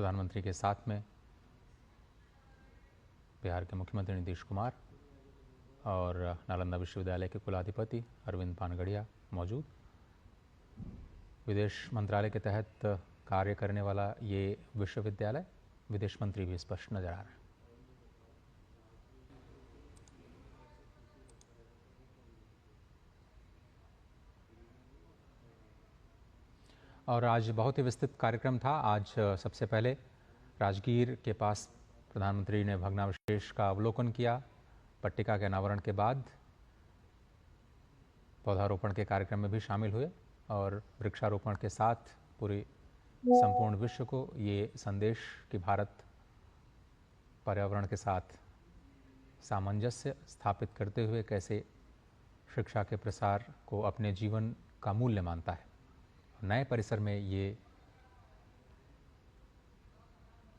प्रधानमंत्री के साथ में बिहार के मुख्यमंत्री नीतीश कुमार और नालंदा विश्वविद्यालय के कुलाधिपति अरविंद पानगड़िया मौजूद। विदेश मंत्रालय के तहत कार्य करने वाला ये विश्वविद्यालय, विदेश मंत्री भी स्पष्ट नजर आ रहे हैं। और आज बहुत ही विस्तृत कार्यक्रम था। आज सबसे पहले राजगीर के पास प्रधानमंत्री ने भग्नावशेष का अवलोकन किया। पट्टिका के अनावरण के बाद पौधारोपण के कार्यक्रम में भी शामिल हुए और वृक्षारोपण के साथ पूरी संपूर्ण विश्व को ये संदेश कि भारत पर्यावरण के साथ सामंजस्य स्थापित करते हुए कैसे शिक्षा के प्रसार को अपने जीवन का मूल्य मानता है। नए परिसर में ये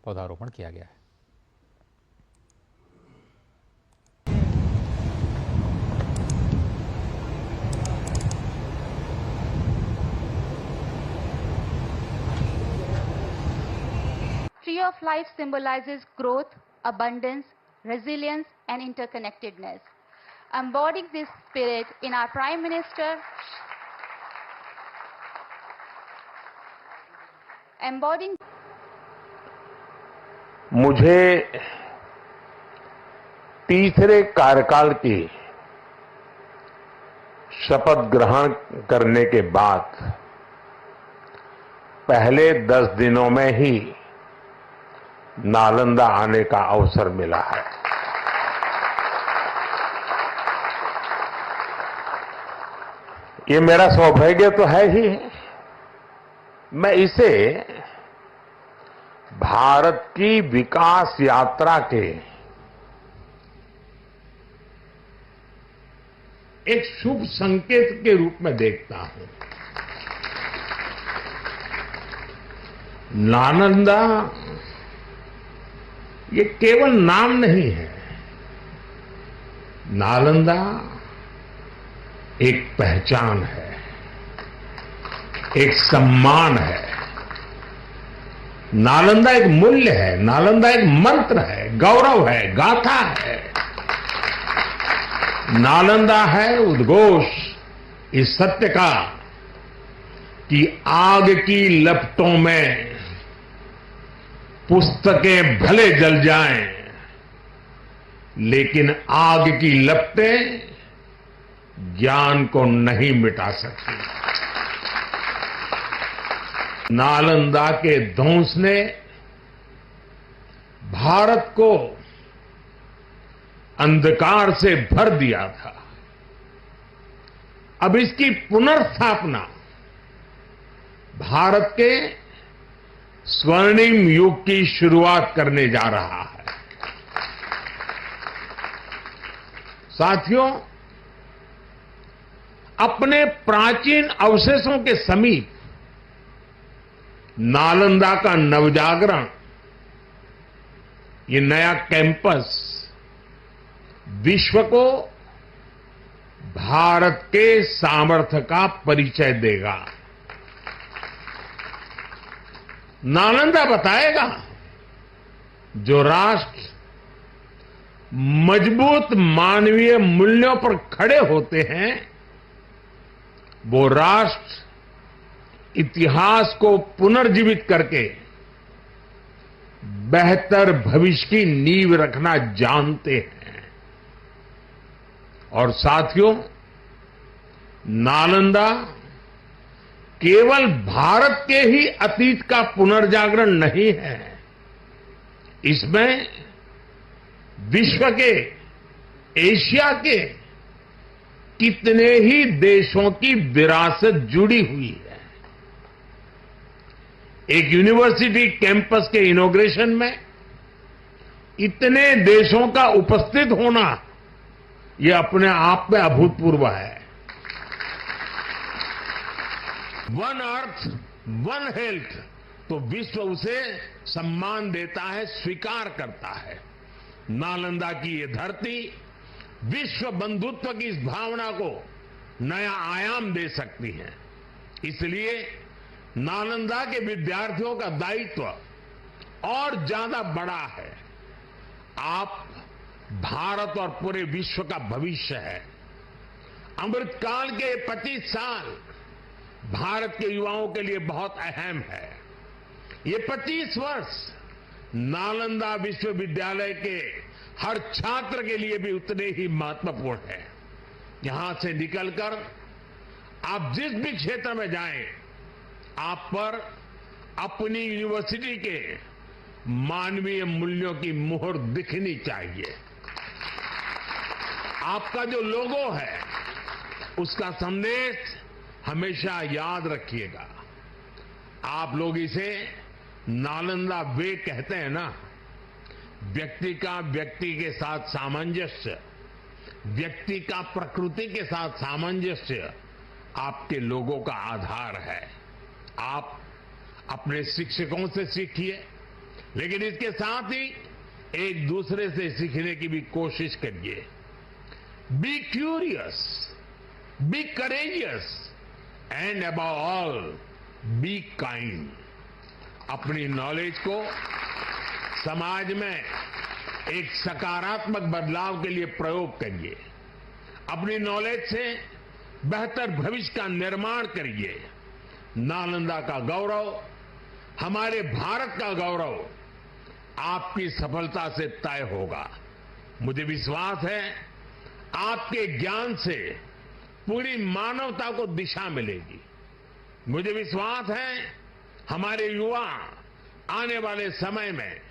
पौधारोपण किया गया है। Tree of Life symbolizes growth, abundance, resilience, and interconnectedness. Embodying this spirit in our Prime Minister, मुझे तीसरे कार्यकाल की शपथ ग्रहण करने के बाद पहले 10 दिनों में ही नालंदा आने का अवसर मिला है। ये मेरा सौभाग्य तो है ही। मैं इसे भारत की विकास यात्रा के एक शुभ संकेत के रूप में देखता हूं। नालंदा ये केवल नाम नहीं है। नालंदा एक पहचान है, एक सम्मान है। नालंदा एक मूल्य है, नालंदा एक मंत्र है, गौरव है, गाथा है। नालंदा है उद्घोष इस सत्य का कि आग की लपटों में पुस्तकें भले जल जाएं, लेकिन आग की लपटें ज्ञान को नहीं मिटा सकती। नालंदा के ध्वंस ने भारत को अंधकार से भर दिया था। अब इसकी पुनर्स्थापना भारत के स्वर्णिम युग की शुरुआत करने जा रहा है। साथियों, अपने प्राचीन अवशेषों के समीप नालंदा का नवजागरण, ये नया कैंपस विश्व को भारत के सामर्थ्य का परिचय देगा। नालंदा बताएगा जो राष्ट्र मजबूत मानवीय मूल्यों पर खड़े होते हैं, वो राष्ट्र इतिहास को पुनर्जीवित करके बेहतर भविष्य की नींव रखना जानते हैं। और साथियों, नालंदा केवल भारत के ही अतीत का पुनर्जागरण नहीं है, इसमें विश्व के, एशिया के कितने ही देशों की विरासत जुड़ी हुई है। एक यूनिवर्सिटी कैंपस के इनॉग्रेशन में इतने देशों का उपस्थित होना, यह अपने आप में अभूतपूर्व है। वन अर्थ वन हेल्थ, तो विश्व उसे सम्मान देता है, स्वीकार करता है। नालंदा की ये धरती विश्व बंधुत्व की इस भावना को नया आयाम दे सकती है। इसलिए नालंदा के विद्यार्थियों का दायित्व और ज्यादा बड़ा है। आप भारत और पूरे विश्व का भविष्य है। अमृतकाल के 25 साल भारत के युवाओं के लिए बहुत अहम है। ये 25 वर्ष नालंदा विश्वविद्यालय के हर छात्र के लिए भी उतने ही महत्वपूर्ण है। यहां से निकलकर आप जिस भी क्षेत्र में जाएं, आप पर अपनी यूनिवर्सिटी के मानवीय मूल्यों की मुहर दिखनी चाहिए। आपका जो लोगो है, उसका संदेश हमेशा याद रखिएगा। आप लोग इसे नालंदा वे कहते हैं ना। व्यक्ति का व्यक्ति के साथ सामंजस्य, व्यक्ति का प्रकृति के साथ सामंजस्य आपके लोगों का आधार है। आप अपने शिक्षकों से सीखिए, लेकिन इसके साथ ही एक दूसरे से सीखने की भी कोशिश करिए। Be curious, be courageous and above all be kind. अपनी नॉलेज को समाज में एक सकारात्मक बदलाव के लिए प्रयोग करिए। अपनी नॉलेज से बेहतर भविष्य का निर्माण करिए। नालंदा का गौरव, हमारे भारत का गौरव आपकी सफलता से तय होगा। मुझे विश्वास है आपके ज्ञान से पूरी मानवता को दिशा मिलेगी। मुझे विश्वास है हमारे युवा आने वाले समय में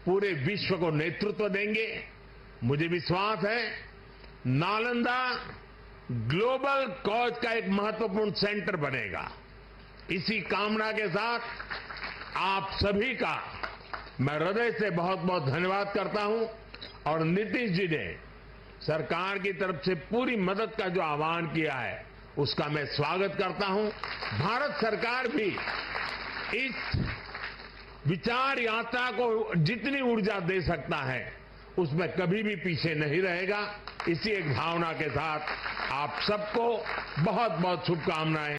पूरे विश्व को नेतृत्व देंगे। मुझे विश्वास है नालंदा ग्लोबल कॉज का एक महत्वपूर्ण सेंटर बनेगा। इसी कामना के साथ आप सभी का मैं हृदय से बहुत बहुत धन्यवाद करता हूं। और नीतीश जी ने सरकार की तरफ से पूरी मदद का जो आह्वान किया है, उसका मैं स्वागत करता हूं। भारत सरकार भी इस विचार यात्रा को जितनी ऊर्जा दे सकता है, उसमें कभी भी पीछे नहीं रहेगा। इसी एक भावना के साथ आप सबको बहुत बहुत शुभकामनाएं।